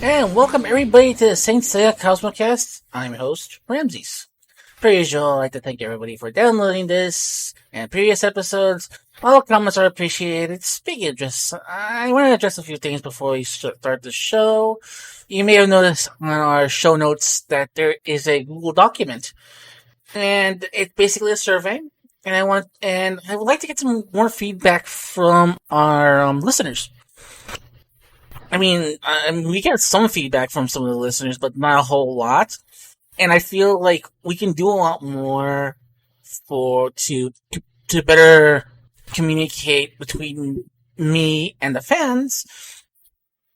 And welcome everybody to the Saint Seiya Cosmocast. I'm your host, Ramses. Per usual, I'd like to thank everybody for downloading this and previous episodes. All comments are appreciated. Speaking of just, I want to address a few things before we start the show. You may have noticed on our show notes that there is a Google document. And it's basically a survey. And I would like to get some more feedback from our listeners. I mean, we get some feedback from some of the listeners, but not a whole lot. And I feel like we can do a lot more to better communicate between me and the fans.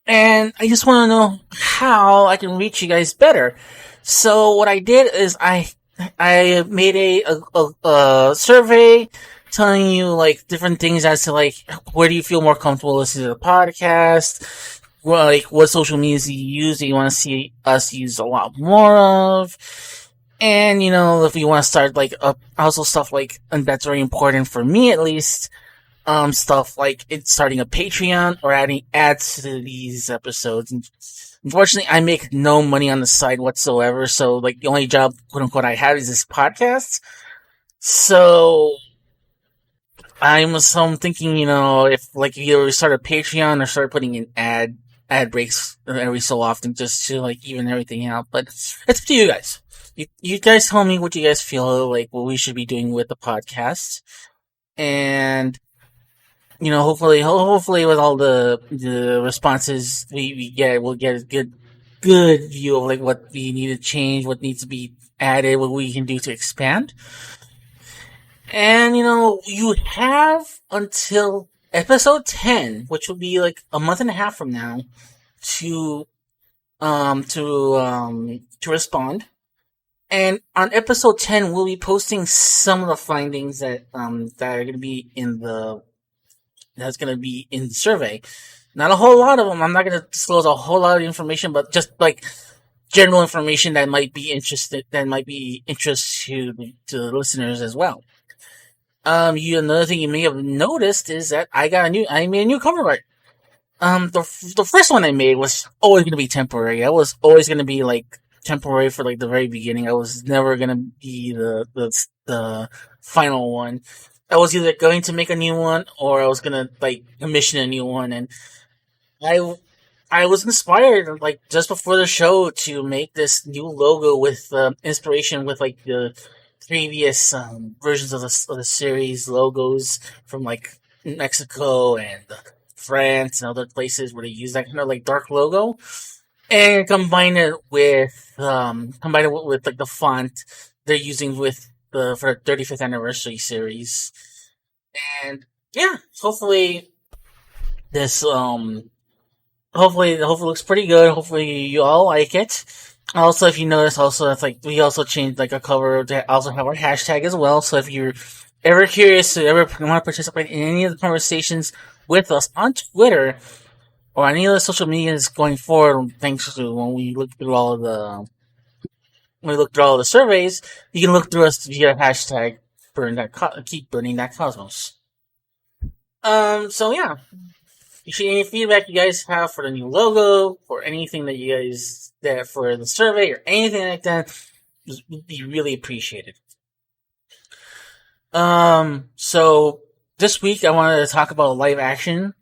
And I just want to know how I can reach you guys better. So what I did is I made a survey telling you like different things as to like where do you feel more comfortable listening to the podcast. Well, like, what social media do you use that you want to see us use a lot more of? And, you know, if you want to start, like, also stuff like, and that's very important for me at least, stuff like starting a Patreon or adding ads to these episodes. And unfortunately, I make no money on the side whatsoever, so, like, the only job, quote unquote, I have is this podcast. So, I'm thinking, you know, if you start a Patreon or start putting in ad breaks every so often just to like even everything out, but it's up to you guys. You guys tell me what you guys feel like what we should be doing with the podcast, and you know, hopefully with all the responses we get, we'll get a good view of like what we need to change, what needs to be added, what we can do to expand. And you know, you have until episode 10, which will be like a month and a half from now, to respond. And on episode 10, we'll be posting some of the findings that are going to be in the survey. Not a whole lot of them. I'm not going to disclose a whole lot of information, but just like general information that might be interest to the listeners as well. Another thing you may have noticed is that I made a new cover art. The first one I made was always going to be temporary. I was always going to be like temporary for like the very beginning. I was never going to be the final one. I was either going to make a new one or I was going to like commission a new one. And I was inspired like just before the show to make this new logo with inspiration with like the previous versions of the series logos from like Mexico and France and other places where they use that kind of like dark logo, and combine it with like the font they're using for the 35th anniversary series. And yeah, hopefully this hopefully looks pretty good. Hopefully you all like it. Also, if you notice, it's like we also changed like a cover to also have our hashtag as well. So if you're ever curious to ever want to participate in any of the conversations with us on Twitter or any other social medias going forward, thanks to when we look through all the surveys, you can look through us via hashtag keep burning that cosmos. So yeah. If any feedback you guys have for the new logo, or anything that you guys that for the survey or anything like that, would be really appreciated. So this week I wanted to talk about live action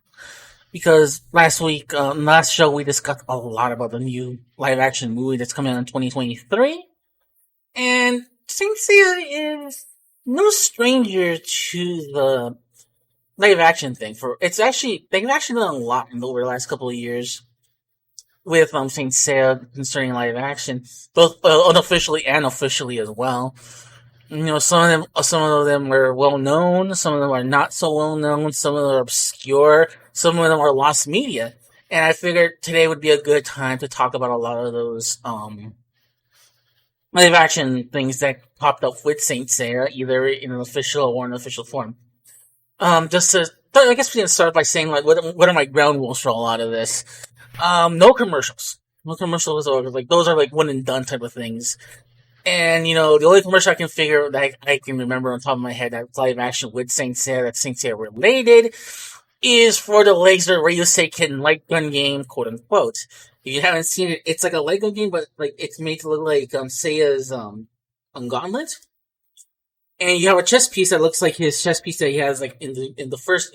because last show we discussed a lot about the new live action movie that's coming out in 2023, and Saint Seiya is no stranger to the live action thing. They've actually done a lot over the last couple of years with Saint Seiya concerning live action, both unofficially and officially as well. You know, some of them are well known, some of them are not so well known, some of them are obscure, some of them are lost media. And I figured today would be a good time to talk about a lot of those live action things that popped up with Saint Seiya, either in an official or unofficial form. I guess we can start by saying, like, what are my ground rules for a lot of this? No commercials. No commercials, or, like, those are, like, one and done type of things. And the only commercial I can figure that I can remember on top of my head that's live action with Saint Seiya, that's Saint Seiya related, is for the laser Radio Seiken light gun game, quote unquote. If you haven't seen it, it's like a light gun game, but like it's made to look like Seiya's gauntlet. And you have a chest piece that looks like his chest piece that he has like in the first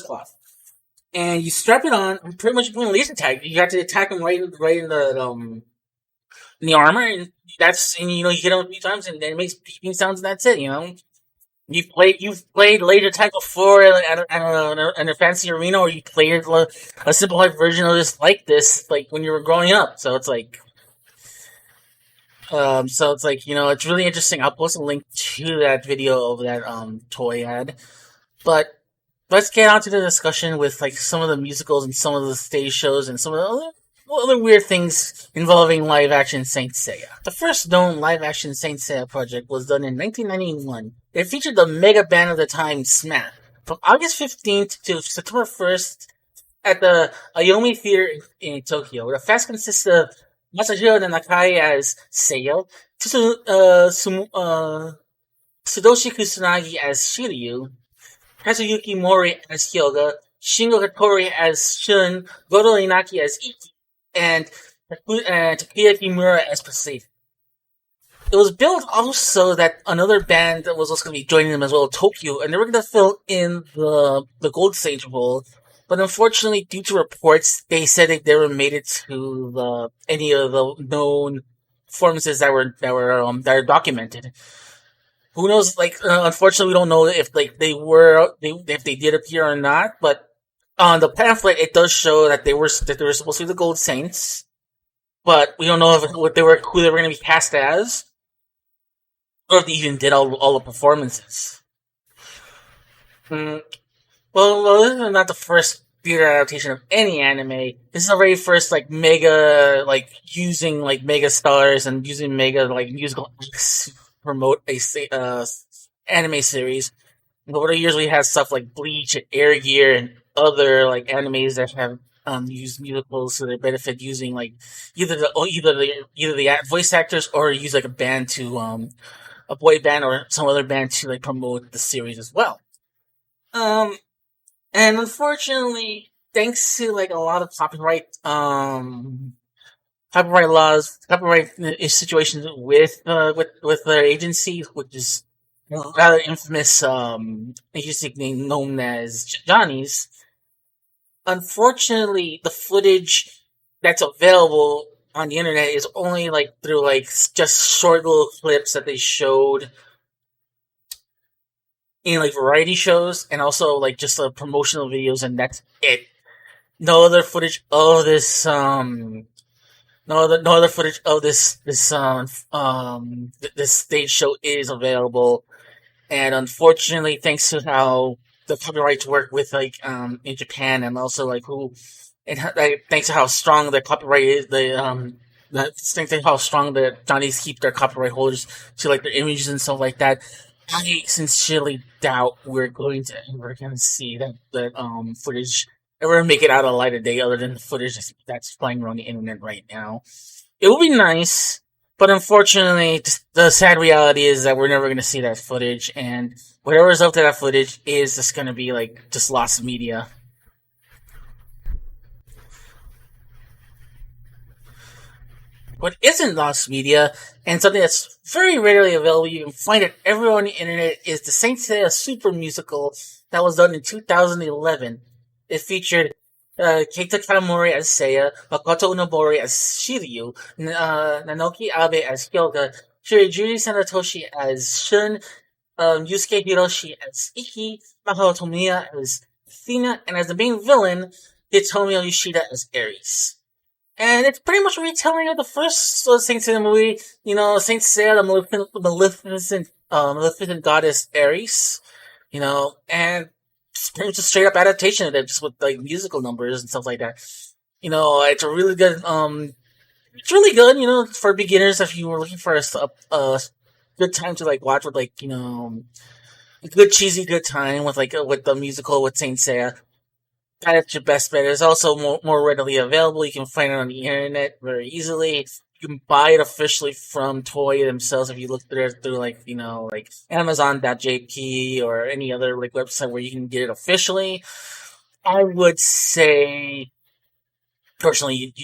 cloth. And you strap it on, and pretty much doing laser tag. You have to attack him right in the armor, and you hit him a few times, and then it makes beeping sounds, and that's it. You've played laser tag before in a fancy arena, or you played a simplified version of this like when you were growing up. So it's like. It's really interesting. I'll post a link to that video of that toy ad. But let's get on to the discussion with like some of the musicals and some of the stage shows and some of the other weird things involving live action Saint Seiya. The first known live action Saint Seiya project was done in 1991. It featured the mega band of the time, SMAP. From August 15th to September 1st at the Aomi Theater in Tokyo. The cast consists of Masahiro Nakai as Seiya, Tsutoshi Kusanagi as Shiryu, Kazuyuki Mori as Hyoga, Shingo Katori as Shun, Goto Inaki as Iki, and Takuya Kimura as Poseidon. It was billed also that another band that was also going to be joining them as well, Tokyo, and they were going to fill in the Gold Sage role. But unfortunately, due to reports, they said they never made it to any of the known performances that are documented. Who knows? Unfortunately, we don't know if if they did appear or not. But on the pamphlet, it does show that they were supposed to be the Gold Saints, but we don't know who they were going to be cast as, or if they even did all the performances. Well, this is not the first theater adaptation of any anime. This is the very first, mega, using, mega stars and using mega, musical acts to promote a, anime series. Over the years, we had stuff like Bleach and Air Gear and other, animes that have, used musicals to their benefit using, either the voice actors or use, a band to, a boy band or some other band to, promote the series as well. And unfortunately, thanks to a lot of copyright laws, copyright situations with their agency, which is a rather infamous agency name known as Johnny's. Unfortunately, the footage that's available on the internet is only through just short little clips that they showed in variety shows, and also just promotional videos, and that's it. No other footage of this no other footage of this stage show is available. And unfortunately, thanks to how the copyrights work with in Japan, and also thanks to how strong the copyright is, thanks to how strong the Johnnies keep their copyright holders to their images and stuff like that, I sincerely doubt we're going to ever see that footage ever make it out of light of day, other than the footage that's flying around the internet right now. It would be nice, but unfortunately, the sad reality is that we're never going to see that footage, and whatever is up to that footage is just going to be just lost media. What isn't lost media, and something that's very rarely available, you can find it everywhere on the internet, is the Saint Seiya Super Musical that was done in 2011. It featured Keita Kanamori as Seiya, Makoto Unobori as Shiryu, Nanoki Abe as Hyoga, Shirijuri Sanatoshi as Shun, Yusuke Hiroshi as Iki, Maho Tomiya as Athena, and as the main villain, Hitomi Yoshida as Ares. And it's pretty much a retelling of the first Saint Seiya movie, Saint Seiya, the maleficent goddess Ares, and it's pretty much a straight up adaptation of it, just with musical numbers and stuff like that. It's a really good, for beginners if you were looking for a good time to watch with a good cheesy good time with with the musical with Saint Seiya. That's your best bet. It's also more readily available. You can find it on the internet very easily. you can buy it officially from Toy themselves if you look through like like Amazon.jp or any other like website where you can get it officially. I would say personally,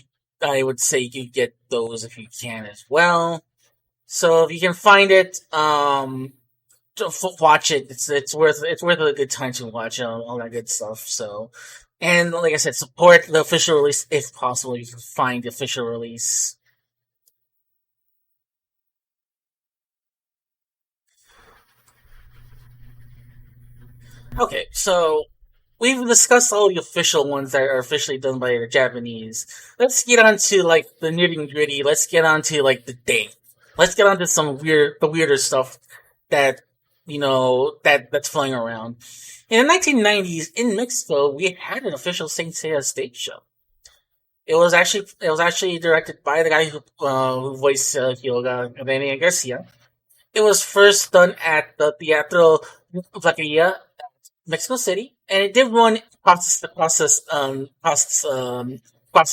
I would say you get those if you can as well. So if you can find it, watch it. It's worth a good time to watch all that good stuff. So, and like I said, support the official release if possible. You can find the official release. Okay, so we've discussed all the official ones that are officially done by the Japanese. Let's get on to like the nitty gritty. Let's get on to like the date. Let's get on to the weirder stuff that that's flying around. In the 1990s, in Mexico, we had an official Saint Seiya stage show. It was actually directed by the guy who voiced Hyoga, Rene Garcia. It was first done at the Teatro Vaqueria, Mexico City, and it did run across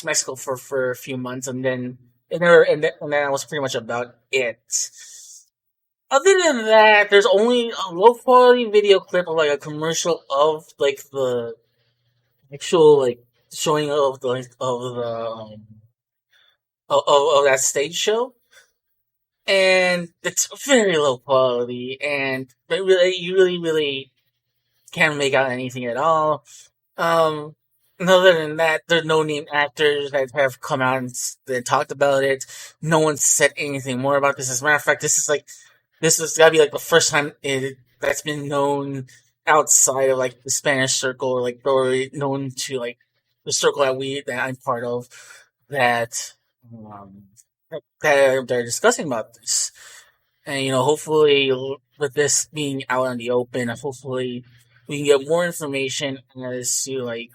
Mexico for a few months, and then that was pretty much about it. Other than that, there's only a low quality video clip of like a commercial of like the actual like showing of that stage show, and it's very low quality, and you really can't make out anything at all. Um, and other than that, there's no name actors that have come out and talked about it. No one said anything more about this. As a matter of fact, this has got to be like the first time that's been known outside of like the Spanish circle or known to like the circle that I'm part of that um, that they're discussing about this. And hopefully, with this being out in the open, hopefully we can get more information as to like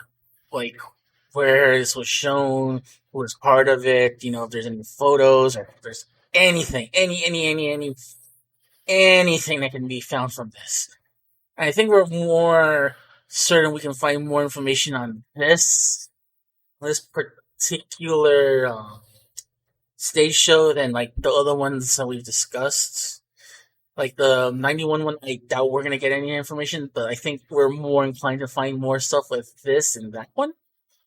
where this was shown, who was part of it. If there's any photos or if there's anything, anything that can be found from this. I think we're more certain we can find more information on this particular stage show than like the other ones that we've discussed. Like the 91 one, I doubt we're gonna get any information, but I think we're more inclined to find more stuff with this and that one.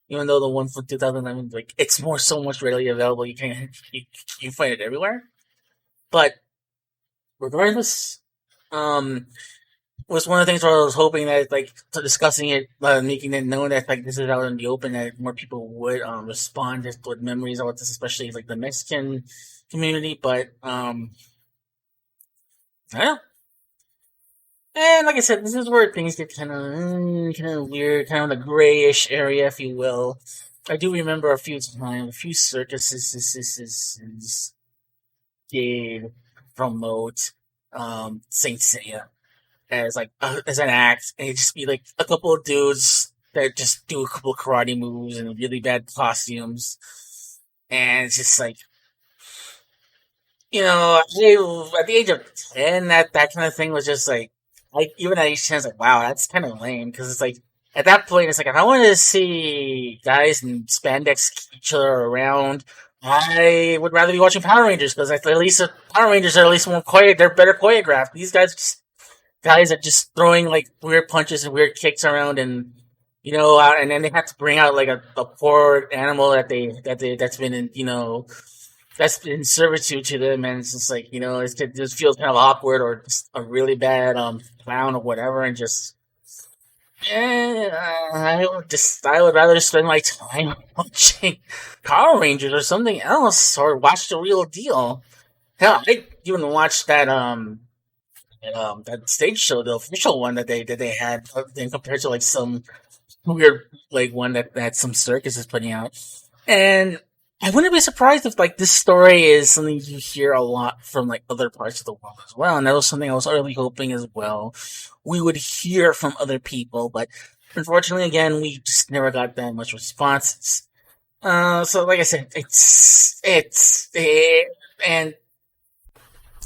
Even though the one from 2011, like it's more so much readily available, you find it everywhere. But regardless, um, was one of the things where I was hoping that like discussing it, making it known that like this is out in the open, that more people would respond with memories about this, especially like the Mexican community. But I don't know. And like I said, this is where things get kind of weird, kind of the grayish area, if you will. I do remember a few circuses did promote Saint Seiya as like as an act, and it'd just be like a couple of dudes that just do a couple of karate moves and really bad costumes, and it's just like at the age of 10, that kind of thing was just like even at age 10, it's like, wow, that's kind of lame. Because it's like, at that point, it's like, if I wanted to see guys in spandex kick each other around, I would rather be watching Power Rangers. Because at least Power Rangers are at least they're better choreographed. These guys are just throwing like weird punches and weird kicks around, and and then they have to bring out like a poor animal that's been in that's been servitude to them, and it's just like it just feels kind of awkward, or just a really bad clown or whatever, and just I would rather spend my time watching Power Rangers or something else, or watch the real deal. Hell, I even watched that stage show, the official one that they had, compared to like some weird like one that some circus is putting out. And I wouldn't be surprised if like this story is something you hear a lot from like other parts of the world as well. And that was something I was really hoping as well we would hear from other people, but unfortunately, again, we just never got that much responses. So like I said, and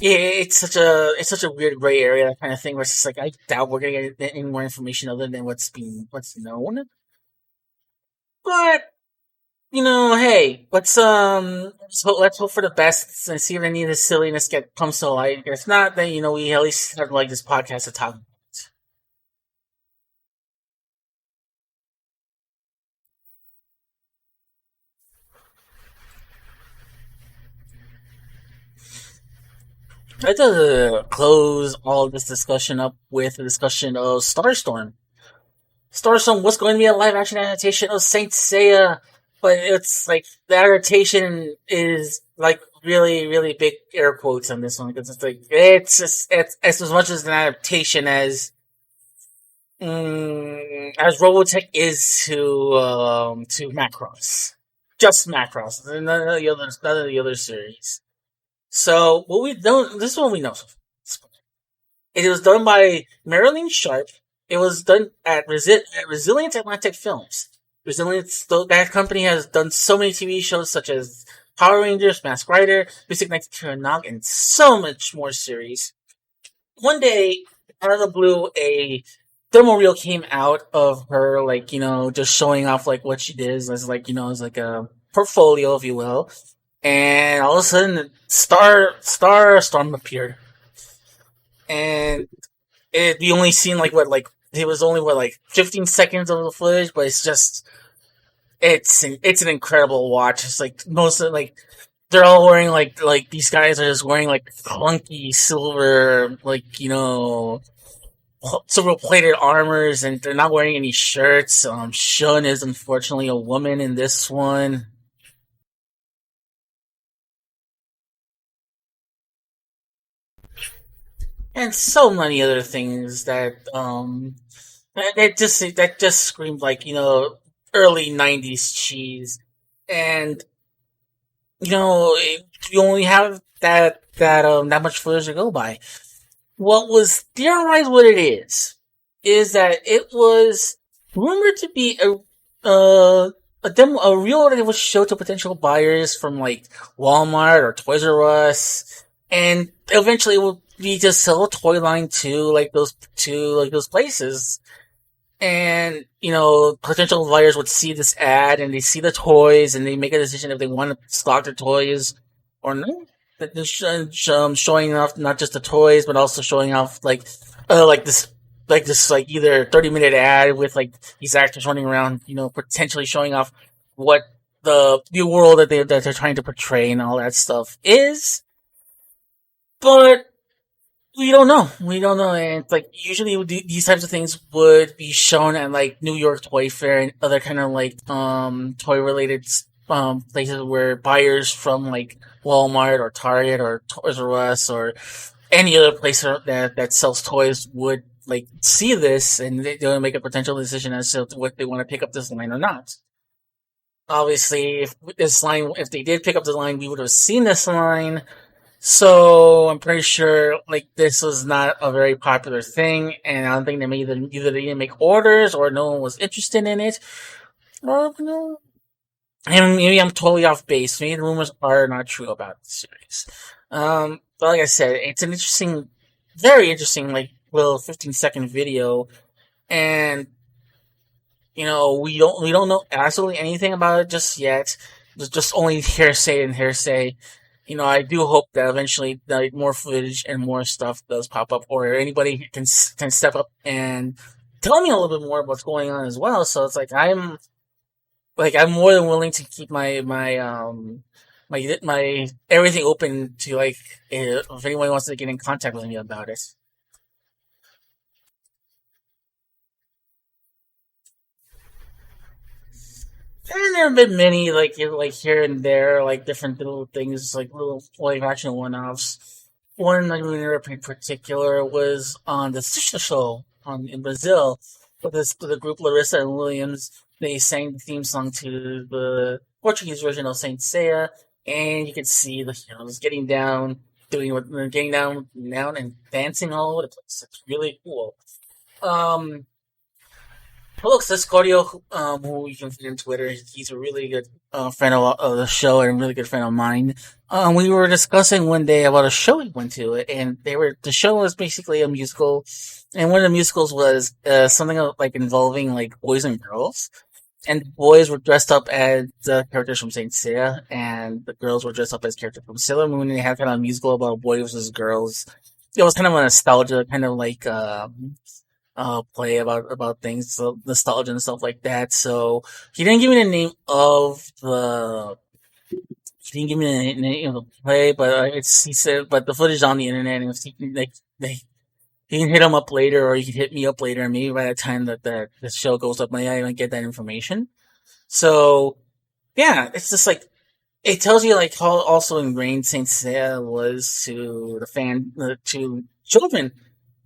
it's such a weird gray area, that kind of thing, where it's just like I doubt we're gonna get any more information other than what's known. But Hey, let's hope for the best and see if any of this silliness comes to light. If not, then we at least have like this podcast to talk. I'd like to close all of this discussion up with a discussion of Starstorm. Starstorm was going to be a live action adaptation of Saint Seiya, but it's like the adaptation is like really, really big air quotes on this one because it's like it's as much as an adaptation as Robotech is to Macross, just Macross, none of the other series. So what we don't this one we know. It was done by Marilyn Sharp. It was done at Resilient Atlantic Films. That company has done so many TV shows such as Power Rangers, Mask Rider, Basic Knights of Nog, and so much more series. One day, out of the blue, a demo reel came out of her, like, just showing off, like, what she did as, like, as, like, a portfolio, if you will. And all of a sudden, Storm appeared. And we only seen, it was only, 15 seconds of the footage, but it's an incredible watch. It's like, most of, like, they're all wearing, these guys are just wearing, clunky silver, silver plated armors, and they're not wearing any shirts. Shun is unfortunately a woman in this one. And so many other things that just screamed early '90s cheese, and you only have that much footage to go by. What was theorized what it is that it was rumored to be a reel that was showed to potential buyers from like Walmart or Toys R Us, and eventually it would be to sell a toy line to those places. And, potential buyers would see this ad and they see the toys and they make a decision if they want to stock their toys or not. That they're showing off not just the toys, but also showing off either 30-minute ad with like these actors running around, potentially showing off what the new world that they're trying to portray and all that stuff is. But we don't know. We don't know. And it's like usually these types of things would be shown at like New York Toy Fair and other kind of toy related places where buyers from like Walmart or Target or Toys R Us or any other place that sells toys would like see this and they'll make a potential decision as to what they want to pick up this line or not. Obviously, if they did pick up the line, we would have seen this line. So I'm pretty sure like this was not a very popular thing, and I don't think either they didn't make orders or no one was interested in it. Or no, and maybe I'm totally off base. Maybe the rumors are not true about the series. But like I said, it's an interesting, very interesting, like little 15-second video, and we don't know absolutely anything about it just yet. There's just only hearsay and hearsay. I do hope that eventually more footage and more stuff does pop up, or anybody can step up and tell me a little bit more of what's going on as well. So it's like I'm more than willing to keep my everything open to if anyone wants to get in contact with me about it. And there have been many, here and there, like different little things, like little live action one-offs. One I remember in particular was on the Sisha show in Brazil, with the group Larissa and Williams. They sang the theme song to the Portuguese version of Saint Seiya, and you could see the heroes getting down and dancing all over the place. It's really cool. Um, Felix Escorio, who you can find on Twitter, he's a really good friend of the show and a really good friend of mine. We were discussing one day about a show he went to, and the show was basically a musical, and one of the musicals was something like involving like boys and girls. and the boys were dressed up as the characters from Saint Seiya, and the girls were dressed up as characters from Sailor Moon. And they had kind of a musical about boys versus girls. It was kind of a nostalgia, kind of like play about things, so nostalgia and stuff like that. So he didn't give me the name of the. He didn't give me the name of the play, but he said, but the footage on the internet, and if he, like, they, you can hit him up later, or you can hit me up later, and maybe by the time that the show goes up, maybe I might get that information. So yeah, it's just like it tells you like how also ingrained Saint Seiya was to the to children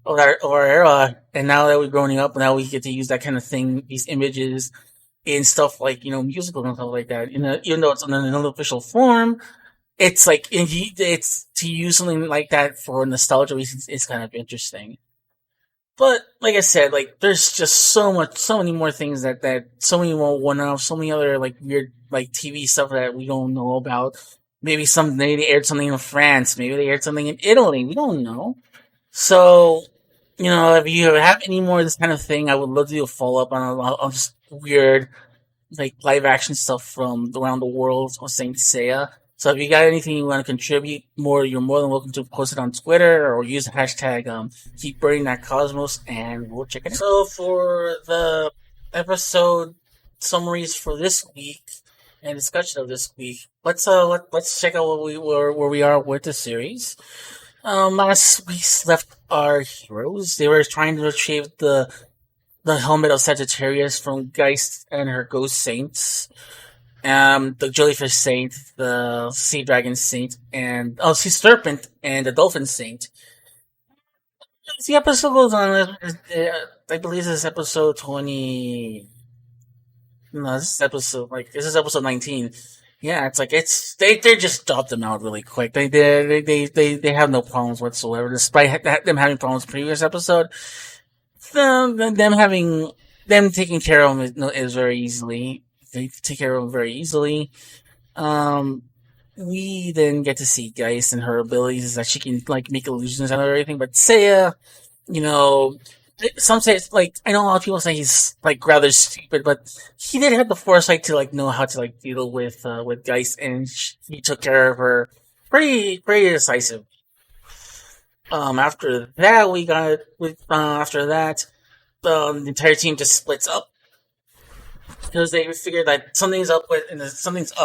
of our era, and now that we're growing up, now we get to use that kind of thing, these images in stuff like musicals and stuff like that. Even though it's in an unofficial form, it's like it's to use something like that for nostalgia reasons is kind of interesting. But like I said, like there's just so many more things so many more one-offs, so many other like weird like TV stuff that we don't know about. Maybe someday they aired something in France, maybe they aired something in Italy. We don't know. So if you have any more of this kind of thing, I would love to do a follow up on just weird like live action stuff from around the world of Saint Seiya. So if you got anything you want to contribute more, you're more than welcome to post it on Twitter or use the hashtag keep burning that cosmos, and we'll check it out. So for the episode summaries for this week and discussion of this week, let's check out where we are with the series. Last we left our heroes. They were trying to retrieve the helmet of Sagittarius from Geist and her ghost saints. The jellyfish saint, the sea dragon saint, and sea serpent and the dolphin saint. As the episode goes on, I believe this is episode 20. No, this is episode 19. Yeah, it's like they just dropped them out really quick. They have no problems whatsoever, despite them having problems previous episode. Them taking care of them is very easily. They take care of them very easily. We then get to see Geist and her abilities is that she can like make illusions and everything. But Seiya, some say it's like I know a lot of people say he's like rather stupid, but he did have the foresight to like know how to like deal with Geist, and he took care of her pretty decisive. After that, after that, the entire team just splits up because they figured that something's up,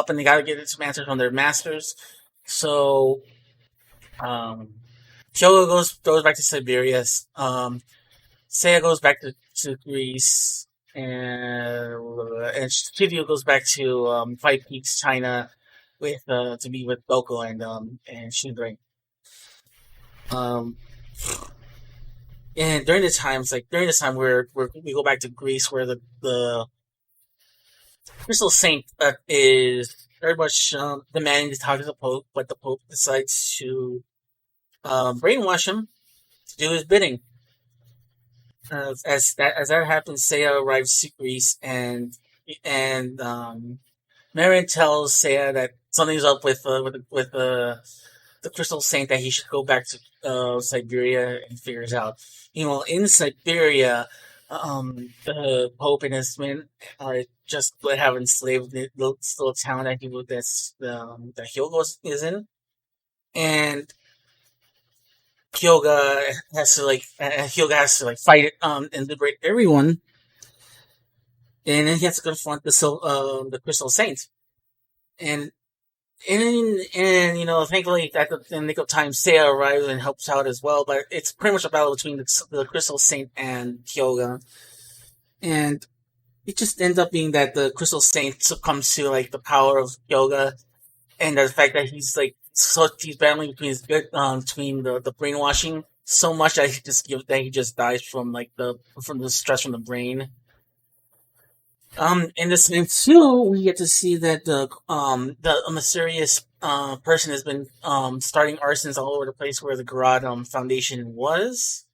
and they gotta get some answers from their masters. So, Kyogo goes back to Siberia. Seiya goes back to Greece, and Studio goes back to Five Peaks, China, with to be with Boko and Shudring. And during this time we go back to Greece, where the Crystal Saint is very much demanding to talk to the Pope, but the Pope decides to brainwash him to do his bidding. As that happens, Seiya arrives to Greece, and Marin tells Seiya that something's up with the Crystal Saint, that he should go back to Siberia and figures out. In Siberia, the Pope and his men are just have enslaved the little town that Hyogo is in, and Hyoga has to fight it and liberate everyone, and then he has to confront the Crystal Saint, and thankfully at the nick of time, Seiya arrives and helps out as well. But it's pretty much a battle between the Crystal Saint and Hyoga, and it just ends up being that the Crystal Saint succumbs to like the power of Hyoga, and the fact that he's battling between the brainwashing so much that he just dies from the stress from the brain. In this scene too, we get to see that the mysterious person has been starting arsons all over the place where the Garad Foundation was,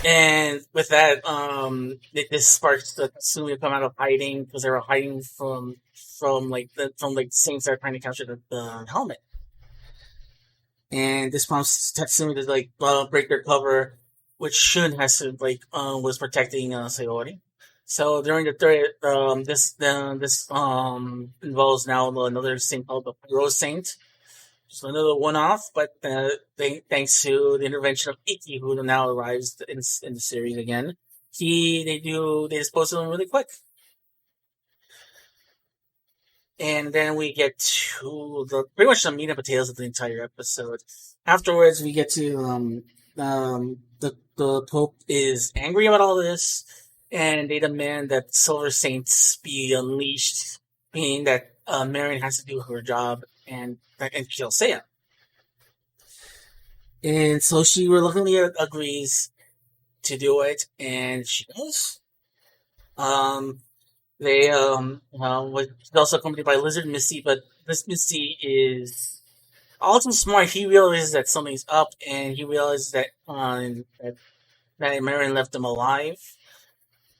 and with that, this sparks the Kasumi to come out of hiding because they were hiding from saints that are trying to capture the helmet, and this prompts Tatsumi to break their cover, which Shun was protecting Sayori. So during the third, this involves now another saint called the Rose Saint. So another one-off, but thanks to the intervention of Iki, who now arrives in the series again, they dispose of him really quick, and then we get to the pretty much the meat and potatoes of the entire episode. Afterwards, we get to the Pope is angry about all this, and they demand that Silver Saints be unleashed, meaning that Marion has to do her job and kill Seiya. And so she reluctantly agrees to do it, and she does. They was also accompanied by Lizard Missy, but this Missy is also smart. He realizes that something's up, and he realizes that Marion left him alive,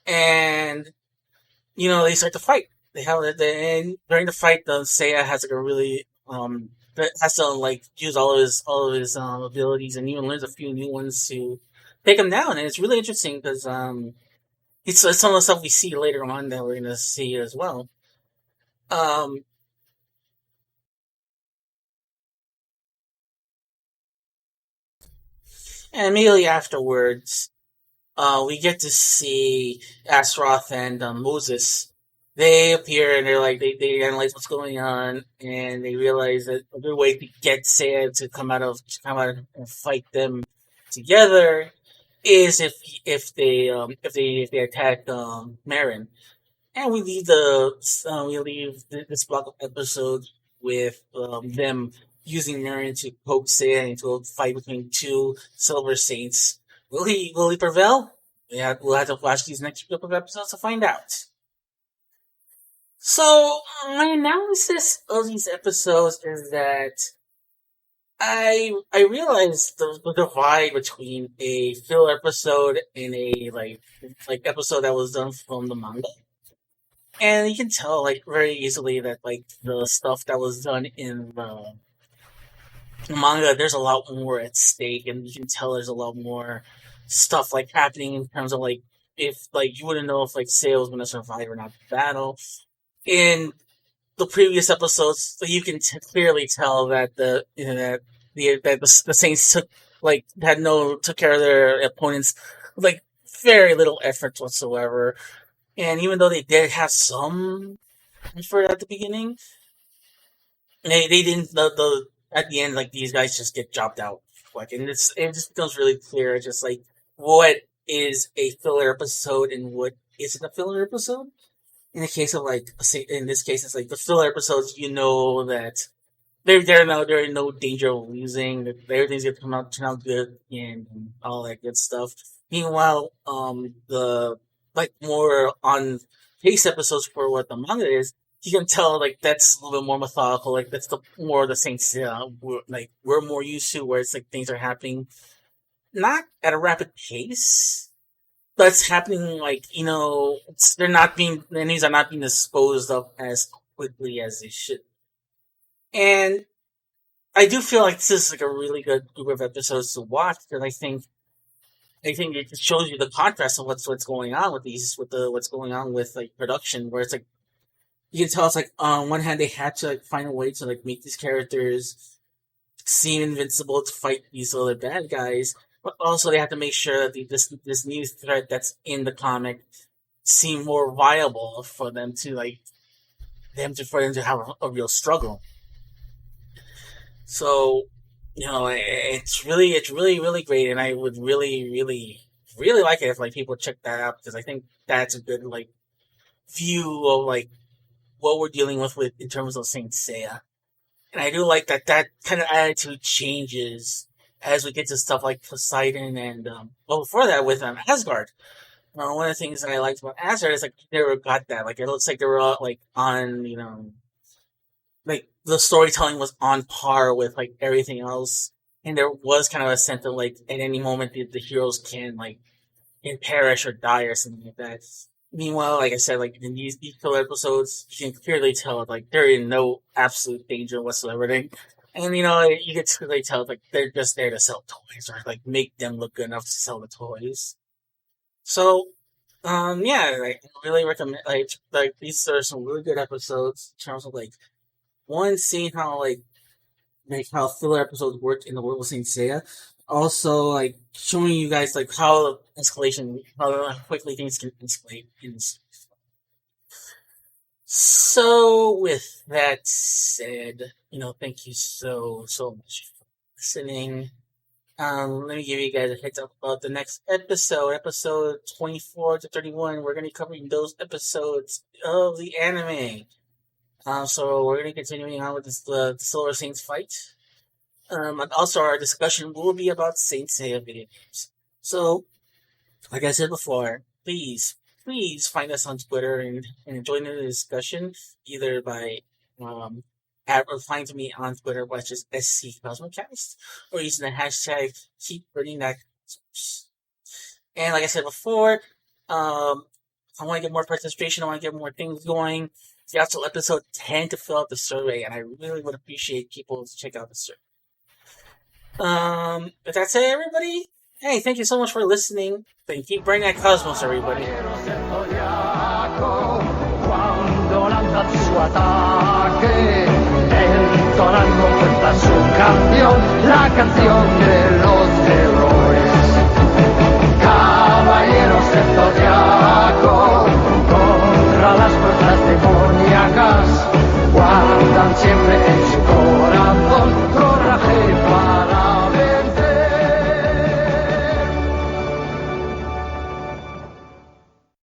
and they start to fight. And during the fight, the Seiya has like a really has to like use all of his abilities, and even learns a few new ones to take him down. And it's really interesting because it's some of the stuff we see later on that we're gonna see as well. Um, and immediately afterwards, we get to see Astaroth and Moses. They appear and they analyze what's going on, and they realize that a good way to get Seiya to come out and fight them together is if they attack Marin. And we leave this block of episodes with them using Marin to poke Seiya into a fight between two Silver Saints. Will he prevail? Yeah, we'll have to watch these next couple of episodes to find out. So my analysis of these episodes is that I realized the divide between a filler episode and a episode that was done from the manga. And you can tell like very easily that like the stuff that was done in the manga, there's a lot more at stake, and you can tell there's a lot more stuff like happening in terms of like if like you wouldn't know if like Seiya was gonna survive or not the battle. In the previous episodes, you can clearly tell that the Saints took care of their opponents with like very little effort whatsoever. And even though they did have some effort at the beginning, they didn't. The at the end, like these guys just get jobbed out. Like, and it just becomes really clear, just like what is a filler episode and what isn't a filler episode. In the case of like, in this case, it's like the filler episodes. You know that they're in no danger of losing. Everything's gonna turn out good and all that good stuff. Meanwhile, the like more on pace episodes for what the manga is, you can tell like that's a little bit more methodical. Like that's the more the Saint Seiya we're more used to, where it's like things are happening not at a rapid pace, but it's happening like they're not being the enemies are not being disposed of as quickly as they should. And I do feel like this is like a really good group of episodes to watch because I think it shows you the contrast of what's going on with what's going on with like production, where it's like you can tell it's like on one hand they had to like find a way to like make these characters seem invincible to fight these other bad guys, but also they have to make sure that this new threat that's in the comic seem more viable for them to for them to have a real struggle. So it's really great, and I would really like it if like people check that out because I think that's a good like view of like what we're dealing with in terms of Saint Seiya. And I do like that kind of attitude changes as we get to stuff like Poseidon and before that with Asgard. One of the things that I liked about Asgard is like they never got that. Like it looks like they were all like on like the storytelling was on par with like everything else, and there was kind of a sense of like at any moment the heroes can perish or die or something like that. Meanwhile, like I said, like in these filler episodes, you can clearly tell like they're in no absolute danger whatsoever. And you can clearly tell like they're just there to sell toys or like make them look good enough to sell the toys. So Yeah, like I really recommend like these are some really good episodes in terms of like one seeing how like how filler episodes work in the world of Saint Seiya. Also, like showing you guys like how escalation, how quickly things can escalate in this. So, with that said, thank you so much for listening. Let me give you guys a heads up about the next episode 24 to 31. We're going to be covering those episodes of the anime. So we're going to be continuing on with the Silver Saints fight. And also our discussion will be about Saint Seiya video games. So, like I said before, please find us on Twitter and join in the discussion either by replying to me on Twitter, which is SC Cosmocast, or using the hashtag keep burning that cosmos. And like I said before, I want to get more participation. I want to get more things going. It's also episode 10 to fill out the survey, and I really would appreciate people to check out the survey. With that said, everybody, hey, thank you so much for listening. And keep burning that cosmos, everybody. Entonando cuenta su canción, la canción de los héroes, caballeros del zodiaco.